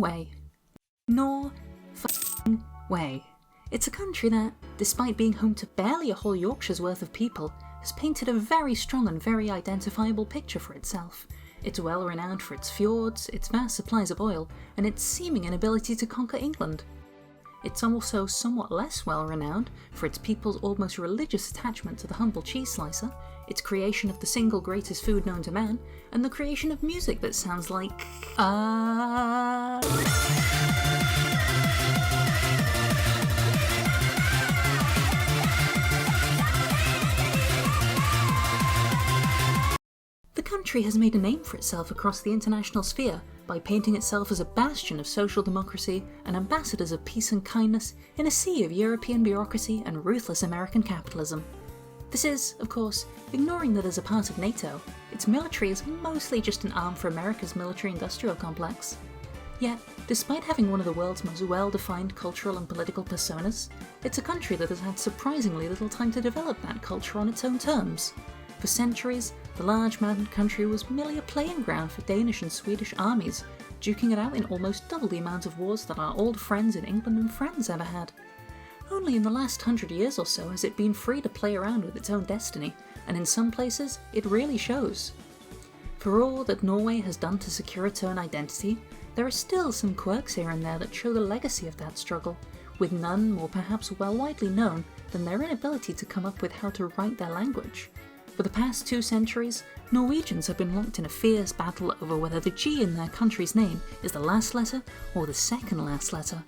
Norway. Norway. It's a country that, despite being home to barely a whole Yorkshire's worth of people, has painted a very strong and very identifiable picture for itself. It's well renowned for its fjords, its vast supplies of oil, and its seeming inability to conquer England. It's also somewhat less well renowned for its people's almost religious attachment to the humble cheese slicer, its creation of the single greatest food known to man, and the creation of music that sounds like The country has made a name for itself across the international sphere by painting itself as a bastion of social democracy and ambassadors of peace and kindness in a sea of European bureaucracy and ruthless American capitalism. This is, of course, ignoring that as a part of NATO, its military is mostly just an arm for America's military-industrial complex. Yet, despite having one of the world's most well-defined cultural and political personas, it's a country that has had surprisingly little time to develop that culture on its own terms. For centuries, the large mountain country was merely a playing ground for Danish and Swedish armies, duking it out in almost double the amount of wars that our old friends in England and France ever had. Only in the last 100 years or so has it been free to play around with its own destiny, and in some places, it really shows. For all that Norway has done to secure its own identity, there are still some quirks here and there that show the legacy of that struggle, with none more perhaps well widely known than their inability to come up with how to write their language. For the past 2 centuries, Norwegians have been locked in a fierce battle over whether the G in their country's name is the last letter or the second last letter,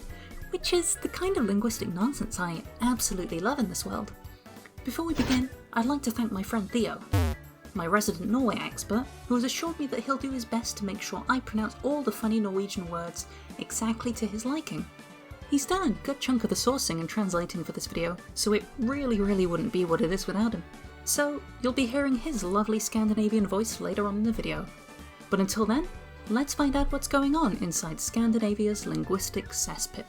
which is the kind of linguistic nonsense I absolutely love in this world. Before we begin, I'd like to thank my friend Theo, my resident Norway expert, who has assured me that he'll do his best to make sure I pronounce all the funny Norwegian words exactly to his liking. He's done a good chunk of the sourcing and translating for this video, so it really wouldn't be what it is without him. So, you'll be hearing his lovely Scandinavian voice later on in the video. But until then, let's find out what's going on inside Scandinavia's linguistic cesspit.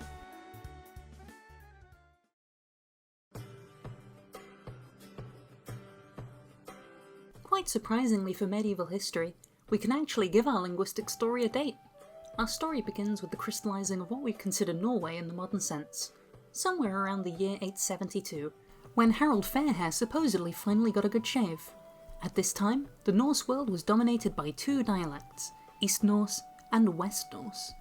Quite surprisingly for medieval history, we can actually give our linguistic story a date. Our story begins with the crystallising of what we consider Norway in the modern sense, somewhere around the year 872, when Harold Fairhair supposedly finally got a good shave. At this time, the Norse world was dominated by 2 dialects, East Norse and West Norse.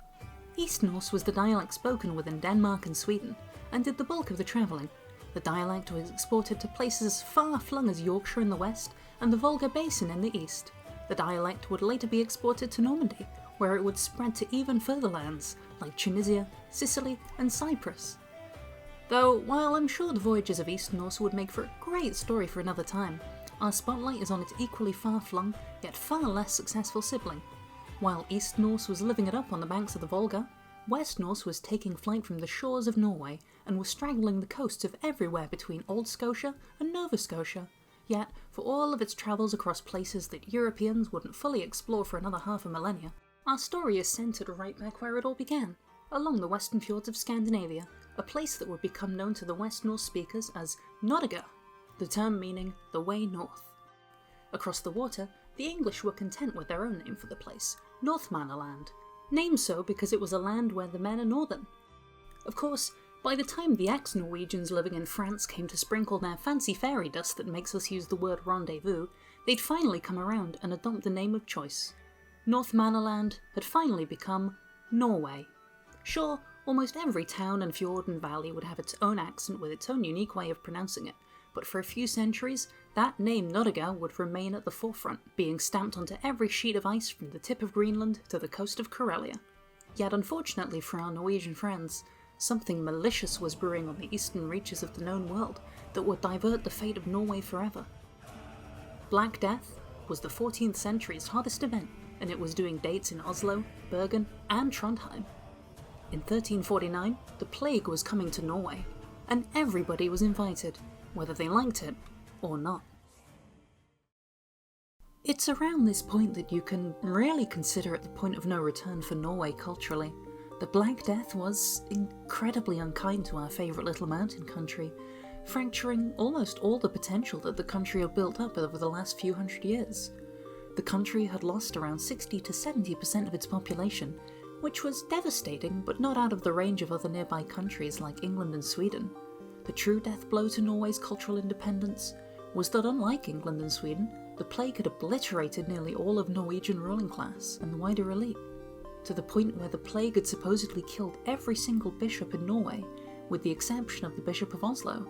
East Norse was the dialect spoken within Denmark and Sweden, and did the bulk of the travelling. The dialect was exported to places as far-flung as Yorkshire in the west and the Volga Basin in the east. The dialect would later be exported to Normandy, where it would spread to even further lands, like Tunisia, Sicily and Cyprus. Though, while I'm sure the voyages of East Norse would make for a great story for another time, our spotlight is on its equally far-flung, yet far less successful sibling. While East Norse was living it up on the banks of the Volga, West Norse was taking flight from the shores of Norway and was straggling the coasts of everywhere between Old Scotia and Nova Scotia. Yet, for all of its travels across places that Europeans wouldn't fully explore for another half a millennia, our story is centred right back where it all began, along the western fjords of Scandinavia, a place that would become known to the West Norse speakers as Norge, the term meaning the way north. Across the water, the English were content with their own name for the place, Northmannaland, named so because it was a land where the men are northern. Of course, by the time the ex-Norwegians living in France came to sprinkle their fancy fairy dust that makes us use the word rendezvous, they'd finally come around and adopt the name of choice. Northmannaland had finally become Norway. Sure, almost every town and fjord and valley would have its own accent with its own unique way of pronouncing it, but for a few centuries, that name Norge would remain at the forefront, being stamped onto every sheet of ice from the tip of Greenland to the coast of Karelia. Yet unfortunately for our Norwegian friends, something malicious was brewing on the eastern reaches of the known world that would divert the fate of Norway forever. Black Death was the 14th century's hottest event, and it was doing dates in Oslo, Bergen and Trondheim. In 1349, the plague was coming to Norway, and everybody was invited, whether they liked it or not. It's around this point that you can really consider it the point of no return for Norway culturally. The Black Death was incredibly unkind to our favourite little mountain country, fracturing almost all the potential that the country had built up over the last few hundred years. The country had lost around 60 to 70% of its population, which was devastating but not out of the range of other nearby countries like England and Sweden. The true death blow to Norway's cultural independence was that, unlike England and Sweden, the plague had obliterated nearly all of Norwegian ruling class and the wider elite, to the point where the plague had supposedly killed every single bishop in Norway, with the exception of the Bishop of Oslo.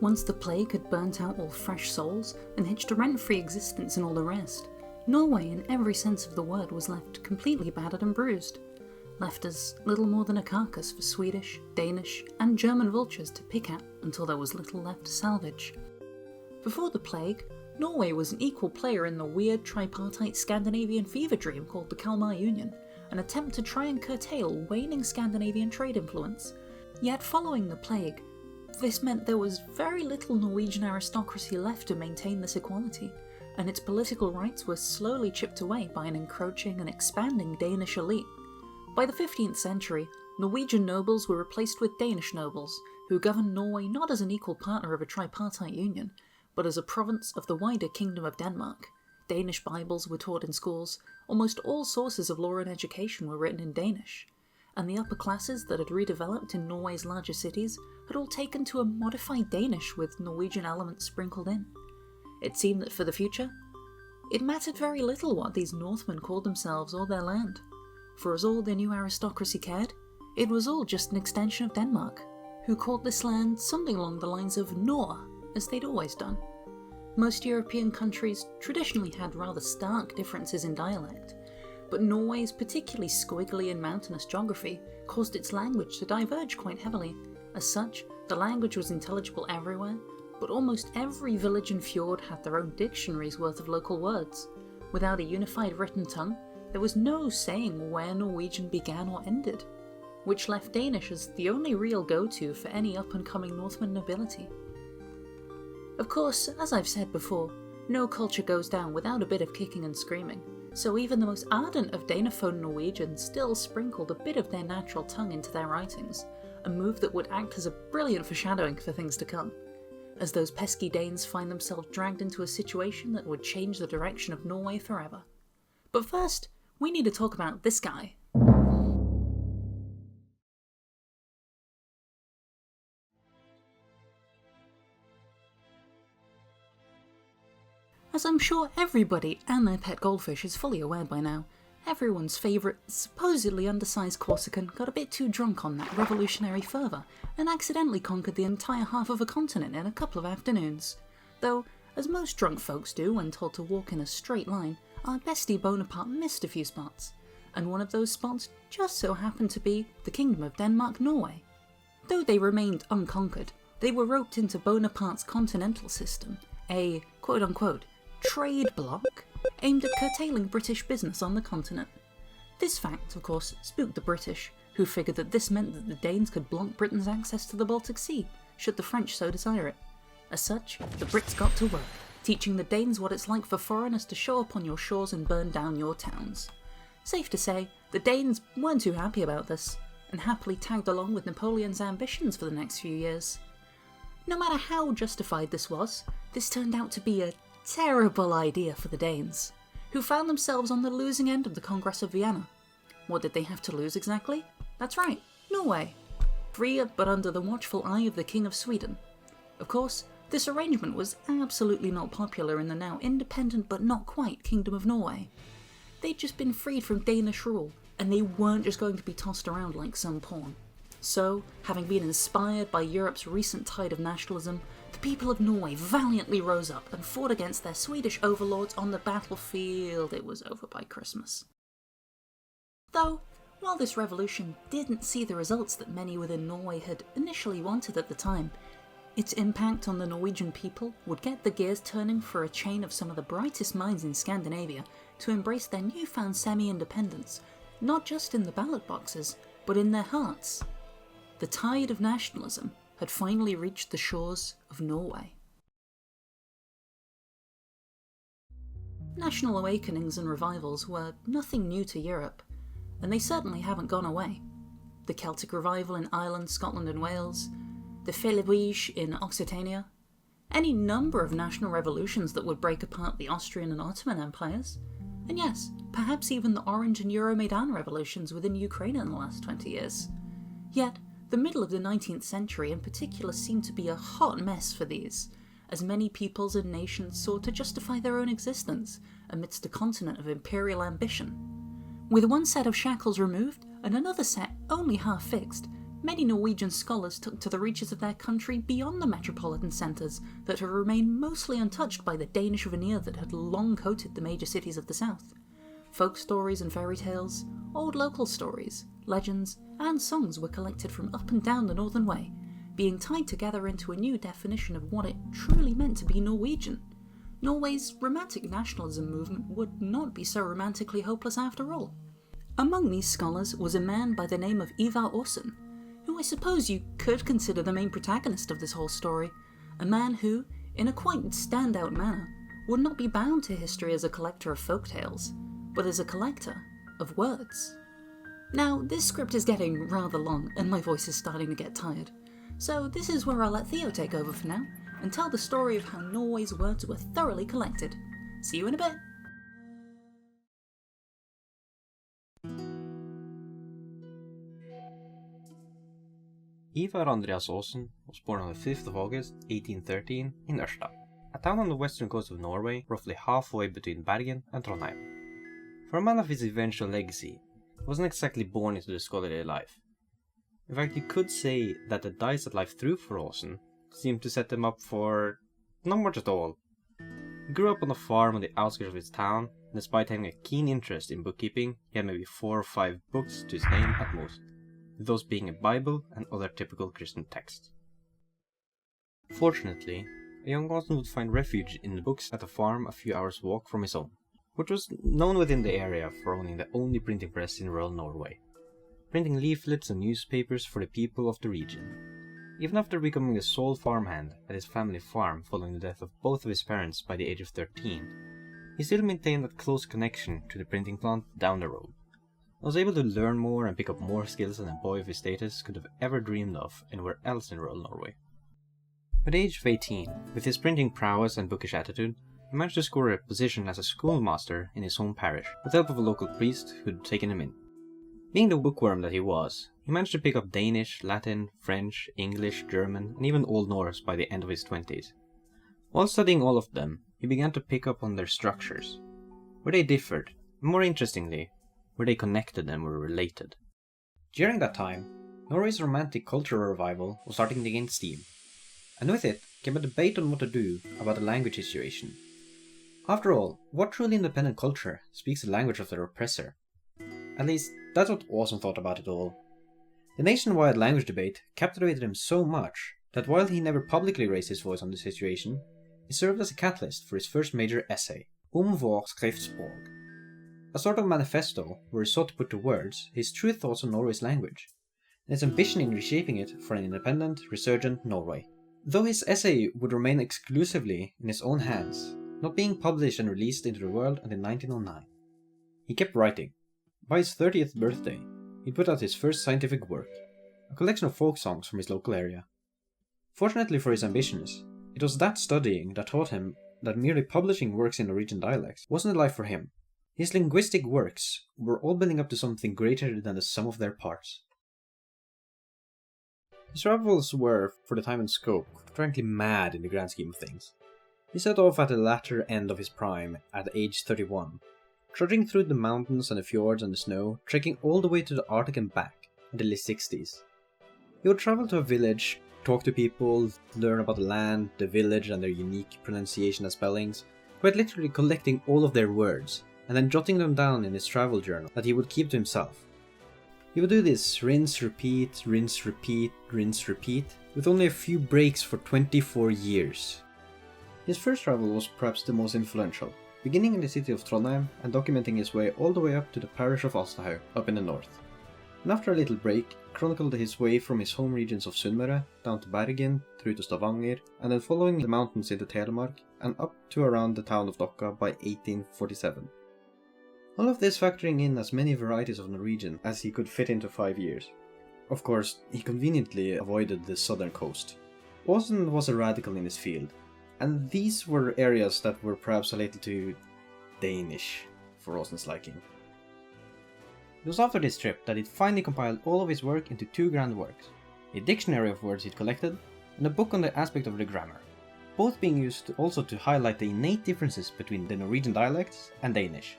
Once the plague had burnt out all fresh souls and hitched a rent-free existence in all the rest, Norway, in every sense of the word, was left completely battered and bruised, left as little more than a carcass for Swedish, Danish, and German vultures to pick at until there was little left to salvage. Before the plague, Norway was an equal player in the weird tripartite Scandinavian fever dream called the Kalmar Union, an attempt to try and curtail waning Scandinavian trade influence. Yet following the plague, this meant there was very little Norwegian aristocracy left to maintain this equality, and its political rights were slowly chipped away by an encroaching and expanding Danish elite. By the 15th century, Norwegian nobles were replaced with Danish nobles, who governed Norway not as an equal partner of a tripartite union, but as a province of the wider Kingdom of Denmark. Danish Bibles were taught in schools, almost all sources of law and education were written in Danish, and the upper classes that had redeveloped in Norway's larger cities had all taken to a modified Danish with Norwegian elements sprinkled in. It seemed that for the future, it mattered very little what these Northmen called themselves or their land. For as all the new aristocracy cared, it was all just an extension of Denmark, who called this land something along the lines of Nor, as they'd always done. Most European countries traditionally had rather stark differences in dialect, but Norway's particularly squiggly and mountainous geography caused its language to diverge quite heavily. As such, the language was intelligible everywhere, but almost every village and fjord had their own dictionaries worth of local words. Without a unified written tongue, there was no saying where Norwegian began or ended, which left Danish as the only real go-to for any up-and-coming Northman nobility. Of course, as I've said before, no culture goes down without a bit of kicking and screaming, so even the most ardent of Danophone Norwegians still sprinkled a bit of their natural tongue into their writings, a move that would act as a brilliant foreshadowing for things to come, as those pesky Danes find themselves dragged into a situation that would change the direction of Norway forever. But first, we need to talk about this guy. As I'm sure everybody and their pet goldfish is fully aware by now, everyone's favourite, supposedly undersized Corsican got a bit too drunk on that revolutionary fervour and accidentally conquered the entire half of a continent in a couple of afternoons. Though, as most drunk folks do when told to walk in a straight line, our bestie Bonaparte missed a few spots, and one of those spots just so happened to be the Kingdom of Denmark, Norway. Though they remained unconquered, they were roped into Bonaparte's continental system, a quote-unquote trade bloc aimed at curtailing British business on the continent. This fact, of course, spooked the British, who figured that this meant that the Danes could block Britain's access to the Baltic Sea, should the French so desire it. As such, the Brits got to work, teaching the Danes what it's like for foreigners to show up on your shores and burn down your towns. Safe to say, the Danes weren't too happy about this, and happily tagged along with Napoleon's ambitions for the next few years. No matter how justified this was, this turned out to be a terrible idea for the Danes, who found themselves on the losing end of the Congress of Vienna. What did they have to lose exactly? That's right, Norway. Free but under the watchful eye of the King of Sweden. Of course, this arrangement was absolutely not popular in the now independent but not quite Kingdom of Norway. They'd just been freed from Danish rule, and they weren't just going to be tossed around like some pawn. So, having been inspired by Europe's recent tide of nationalism, the people of Norway valiantly rose up and fought against their Swedish overlords on the battlefield. It was over by Christmas. Though, while this revolution didn't see the results that many within Norway had initially wanted at the time, its impact on the Norwegian people would get the gears turning for a chain of some of the brightest minds in Scandinavia to embrace their newfound semi-independence, not just in the ballot boxes, but in their hearts. The tide of nationalism had finally reached the shores of Norway. National awakenings and revivals were nothing new to Europe, and they certainly haven't gone away. The Celtic revival in Ireland, Scotland and Wales, the Féliblige in Occitania, any number of national revolutions that would break apart the Austrian and Ottoman empires, and yes, perhaps even the Orange and Euromaidan revolutions within Ukraine in the last 20 years. Yet, the middle of the 19th century in particular seemed to be a hot mess for these, as many peoples and nations sought to justify their own existence amidst a continent of imperial ambition. With one set of shackles removed and another set only half fixed, many Norwegian scholars took to the reaches of their country beyond the metropolitan centres that had remained mostly untouched by the Danish veneer that had long coated the major cities of the south. Folk stories and fairy tales, old local stories, legends, and songs were collected from up and down the Northern Way, being tied together into a new definition of what it truly meant to be Norwegian. Norway's romantic nationalism movement would not be so romantically hopeless after all. Among these scholars was a man by the name of Ivar Aasen, who I suppose you could consider the main protagonist of this whole story, a man who, in a quite standout manner, would not be bound to history as a collector of folk tales, but as a collector of words. Now, this script is getting rather long, and my voice is starting to get tired, so this is where I'll let Theo take over for now, and tell the story of how Norway's words were thoroughly collected. See you in a bit! Ivar Andreas Aasen was born on the 5th of August 1813 in Ørsta, a town on the western coast of Norway, roughly halfway between Bergen and Trondheim. For a man of his eventual legacy, he wasn't exactly born into the scholarly life. In fact, you could say that the dice that life threw for Aasen seemed to set him up for not much at all. He grew up on a farm on the outskirts of his town, and despite having a keen interest in bookkeeping, he had maybe 4 or 5 books to his name at most, with those being a Bible and other typical Christian texts. Fortunately, a young Aasen would find refuge in the books at a farm a few hours' walk from his own, which was known within the area for owning the only printing press in rural Norway, printing leaflets and newspapers for the people of the region. Even after becoming the sole farmhand at his family farm following the death of both of his parents by the age of 13, he still maintained that close connection to the printing plant down the road. I was able to learn more and pick up more skills than a boy of his status could have ever dreamed of anywhere else in rural Norway. At the age of 18, with his printing prowess and bookish attitude, he managed to score a position as a schoolmaster in his home parish, with the help of a local priest who'd taken him in. Being the bookworm that he was, he managed to pick up Danish, Latin, French, English, German, and even Old Norse by the end of his 20s. While studying all of them, he began to pick up on their structures, where they differed, and more interestingly, where they connected and were related. During that time, Norway's romantic cultural revival was starting to gain steam, and with it came a debate on what to do about the language situation. After all, what truly independent culture speaks the language of their oppressor? At least, that's what Aasen thought about it all. The nationwide language debate captivated him so much that while he never publicly raised his voice on the situation, it served as a catalyst for his first major essay, Vårt skriftspråk, a sort of manifesto where he sought to put to words his true thoughts on Norway's language, and his ambition in reshaping it for an independent, resurgent Norway. Though his essay would remain exclusively in his own hands, not being published and released into the world until 1909. He kept writing. By his 30th birthday, he put out his first scientific work, a collection of folk songs from his local area. Fortunately for his ambitions, it was that studying that taught him that merely publishing works in Norwegian dialects wasn't a life for him. His linguistic works were all building up to something greater than the sum of their parts. His travels were, for the time and scope, frankly mad in the grand scheme of things. He set off at the latter end of his prime, at age 31, trudging through the mountains and the fjords and the snow, trekking all the way to the Arctic and back, until his 60s. He would travel to a village, talk to people, learn about the land, the village and their unique pronunciation and spellings, quite literally collecting all of their words, and then jotting them down in his travel journal that he would keep to himself. He would do this rinse, repeat, rinse, repeat, rinse, repeat, with only a few breaks for 24 years. His first travel was perhaps the most influential, beginning in the city of Trondheim and documenting his way all the way up to the parish of Alstahaug, up in the north. And after a little break, chronicled his way from his home regions of Sunnmøre down to Bergen, through to Stavanger, and then following the mountains into Telemark and up to around the town of Dokka by 1847. All of this factoring in as many varieties of Norwegian as he could fit into 5 years. Of course, he conveniently avoided the southern coast. Aasen was a radical in his field, and these were areas that were perhaps related to Danish, for Austen's liking. It was after this trip that he'd finally compiled all of his work into two grand works, a dictionary of words he'd collected, and a book on the aspect of the grammar, both being used also to highlight the innate differences between the Norwegian dialects and Danish.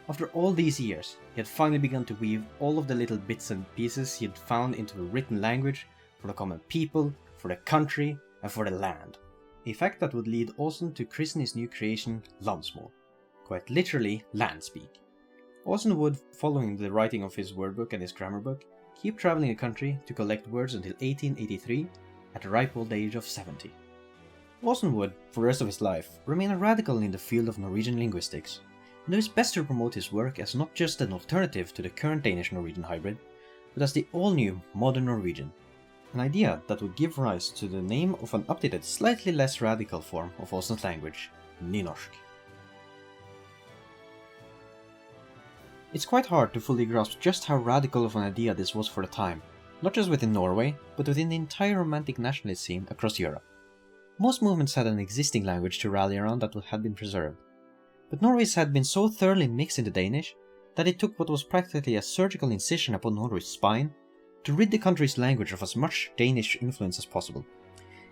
After all these years, he had finally begun to weave all of the little bits and pieces he had found into a written language for the common people, for the country, and for the land. A fact that would lead Austen to christen his new creation Landsmål, quite literally land speak. Austen would, following the writing of his word book and his grammar book, keep travelling the country to collect words until 1883, at the ripe old age of 70. Austen would, for the rest of his life, remain a radical in the field of Norwegian linguistics, and it was best to promote his work as not just an alternative to the current Danish-Norwegian hybrid, but as the all-new modern Norwegian, an idea that would give rise to the name of an updated, slightly less radical form of Austen's language, Nynorsk. It's quite hard to fully grasp just how radical of an idea this was for the time, not just within Norway, but within the entire romantic nationalist scene across Europe. Most movements had an existing language to rally around that had been preserved, but Norway's had been so thoroughly mixed into Danish that it took what was practically a surgical incision upon Norway's spine to rid the country's language of as much Danish influence as possible.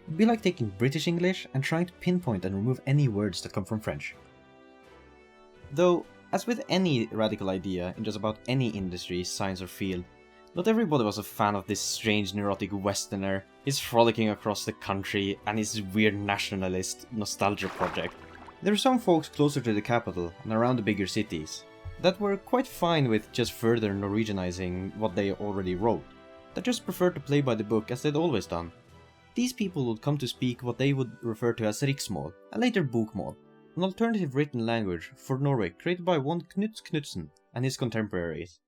It'd be like taking British English and trying to pinpoint and remove any words that come from French. Though, as with any radical idea in just about any industry, science or field, not everybody was a fan of this strange neurotic westerner, his frolicking across the country, and his weird nationalist nostalgia project. There were some folks closer to the capital and around the bigger cities that were quite fine with just further Norwegianizing what they already wrote, that just preferred to play by the book as they'd always done. These people would come to speak what they would refer to as riksmål, and later bokmål, an alternative written language for Norway created by one Knut Knutsen and his contemporaries.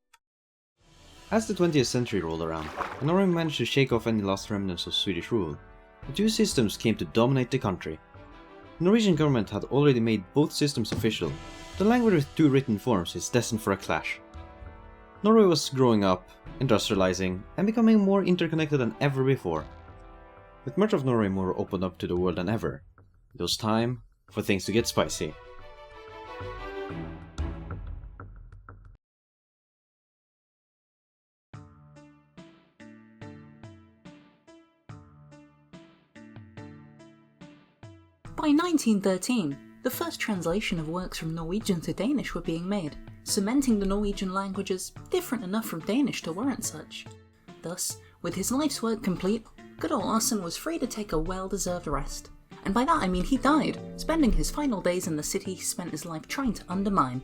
As the 20th century rolled around, and Norway managed to shake off any last remnants of Swedish rule, the two systems came to dominate the country. The Norwegian government had already made both systems official. The language with two written forms is destined for a clash. Norway was growing up, industrializing, and becoming more interconnected than ever before. With much of Norway more opened up to the world than ever, it was time for things to get spicy. By 1913, the first translation of works from Norwegian to Danish were being made, cementing the Norwegian language as different enough from Danish to warrant such. Thus, with his life's work complete, good old Austen was free to take a well-deserved rest. And by that I mean he died, spending his final days in the city he spent his life trying to undermine.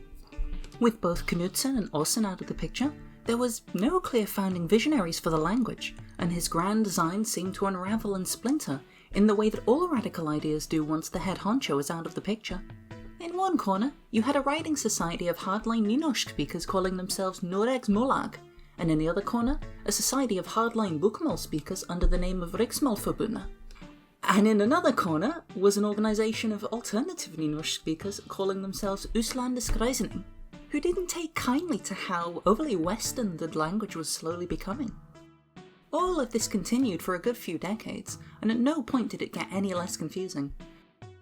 With both Knudsen and Austen out of the picture, there was no clear founding visionaries for the language, and his grand design seemed to unravel and splinter in the way that all radical ideas do once the head honcho is out of the picture. In one corner, you had a writing society of hardline Nynorsk speakers calling themselves Noregs Molag, and in the other corner, a society of hardline Bokmål speakers under the name of Riksmålforbundet. And in another corner was an organisation of alternative Nynorsk speakers calling themselves Uslandisk Reisning, who didn't take kindly to how overly Western the language was slowly becoming. All of this continued for a good few decades, and at no point did it get any less confusing.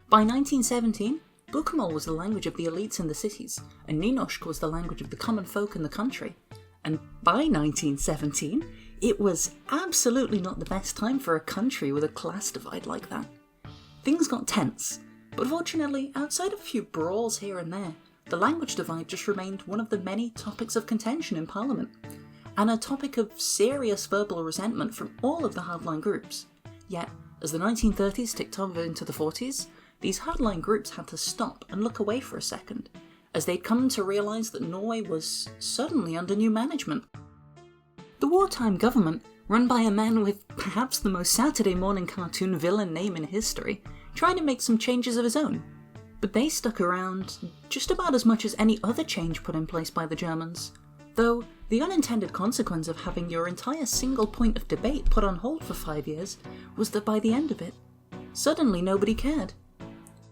By 1917, Bokmål was the language of the elites in the cities, and Nynorsk was the language of the common folk in the country. And by 1917, it was absolutely not the best time for a country with a class divide like that. Things got tense, but fortunately, outside of a few brawls here and there, the language divide just remained one of the many topics of contention in Parliament, and a topic of serious verbal resentment from all of the hardline groups. Yet, as the 1930s ticked over into the 40s, these hardline groups had to stop and look away for a second, as they'd come to realise that Norway was suddenly under new management. The wartime government, run by a man with perhaps the most Saturday morning cartoon villain name in history, tried to make some changes of his own, but they stuck around just about as much as any other change put in place by the Germans, though the unintended consequence of having your entire single point of debate put on hold for 5 years was that by the end of it, suddenly nobody cared.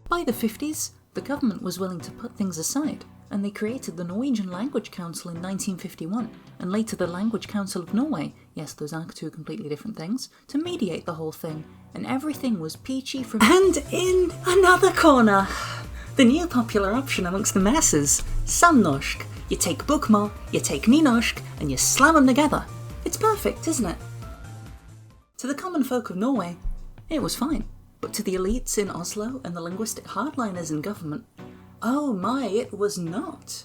By the 50s, the government was willing to put things aside, and they created the Norwegian Language Council in 1951, and later the Language Council of Norway, yes, those are two completely different things, to mediate the whole thing, and everything was peachy from— And in another corner, The new popular option amongst the masses, samnorsk. You take bokmål, you take nynorsk, and you slam them together. It's perfect, isn't it? To the common folk of Norway, it was fine. But to the elites in Oslo and the linguistic hardliners in government, oh my, it was not.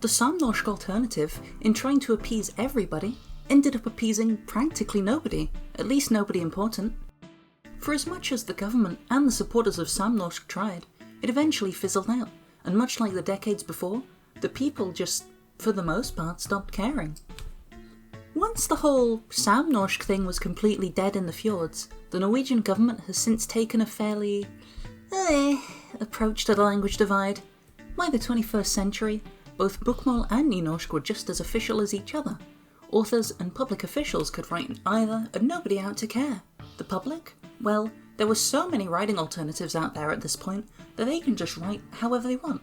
The samnorsk alternative, in trying to appease everybody, ended up appeasing practically nobody, at least nobody important. For as much as the government and the supporters of samnorsk tried, it eventually fizzled out, and much like the decades before, the people just, for the most part, stopped caring. Once the whole samnorsk thing was completely dead in the fjords, the Norwegian government has since taken a fairly approach to the language divide. By the 21st century, both bokmål and nynorsk were just as official as each other. Authors and public officials could write in either, and nobody out to care. The public? Well, there were so many writing alternatives out there at this point that they can just write however they want.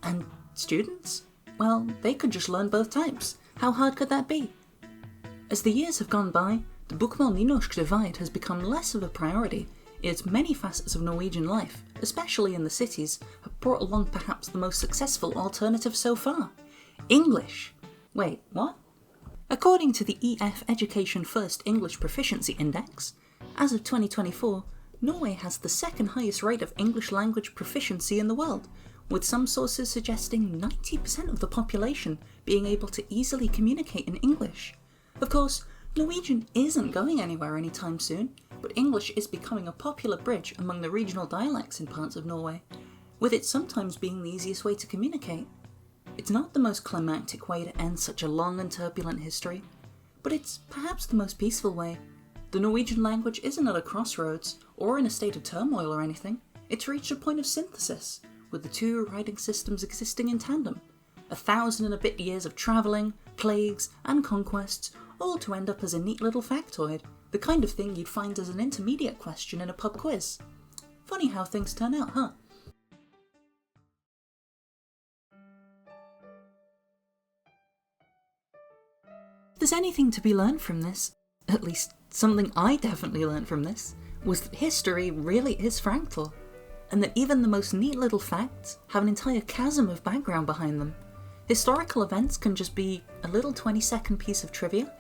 And students? Well, they could just learn both types. How hard could that be? As the years have gone by, the bokmål-nynorsk divide has become less of a priority, as many facets of Norwegian life, especially in the cities, have brought along perhaps the most successful alternative so far. English. Wait, what? According to the EF Education First English Proficiency Index, as of 2024, Norway has the second highest rate of English language proficiency in the world, with some sources suggesting 90% of the population being able to easily communicate in English. Of course, Norwegian isn't going anywhere anytime soon, but English is becoming a popular bridge among the regional dialects in parts of Norway, with it sometimes being the easiest way to communicate. It's not the most climactic way to end such a long and turbulent history, but it's perhaps the most peaceful way. The Norwegian language isn't at a crossroads, or in a state of turmoil or anything. It's reached a point of synthesis, with the two writing systems existing in tandem. 1,000 and a bit years of travelling, plagues, and conquests, all to end up as a neat little factoid, the kind of thing you'd find as an intermediate question in a pub quiz. Funny how things turn out, huh? If there's anything to be learned from this, at least something I definitely learned from this, was that history really is fractal, and that even the most neat little facts have an entire chasm of background behind them. Historical events can just be a little 20-second piece of trivia,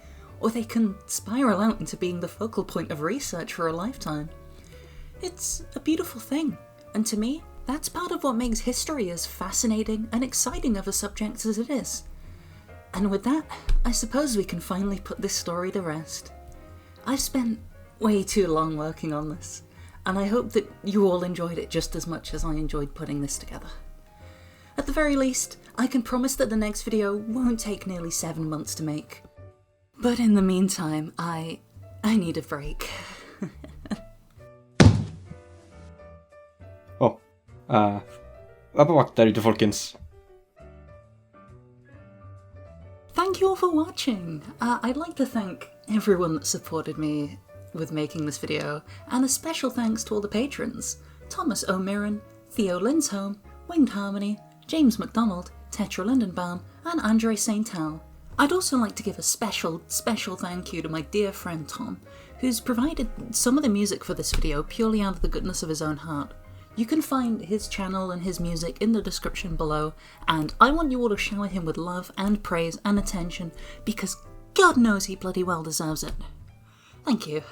or they can spiral out into being the focal point of research for a lifetime. It's a beautiful thing, and to me, that's part of what makes history as fascinating and exciting of a subject as it is. And with that, I suppose we can finally put this story to rest. I've spent way too long working on this, and I hope that you all enjoyed it just as much as I enjoyed putting this together. At the very least, I can promise that the next video won't take nearly 7 months to make. But in the meantime, I need a break. Vær på vakt der ute, folkens. Thank you all for watching. I'd like to thank everyone that supported me with making this video, and a special thanks to all the patrons: Thomas O'Mirren, Theo Linsholm, Winged Harmony, James MacDonald, Tetra Lindenbaum, and Andre Saint-Al. I'd also like to give a special thank you to my dear friend Tom, who's provided some of the music for this video purely out of the goodness of his own heart. You can find his channel and his music in the description below, and I want you all to shower him with love and praise and attention, because God knows he bloody well deserves it. Thank you.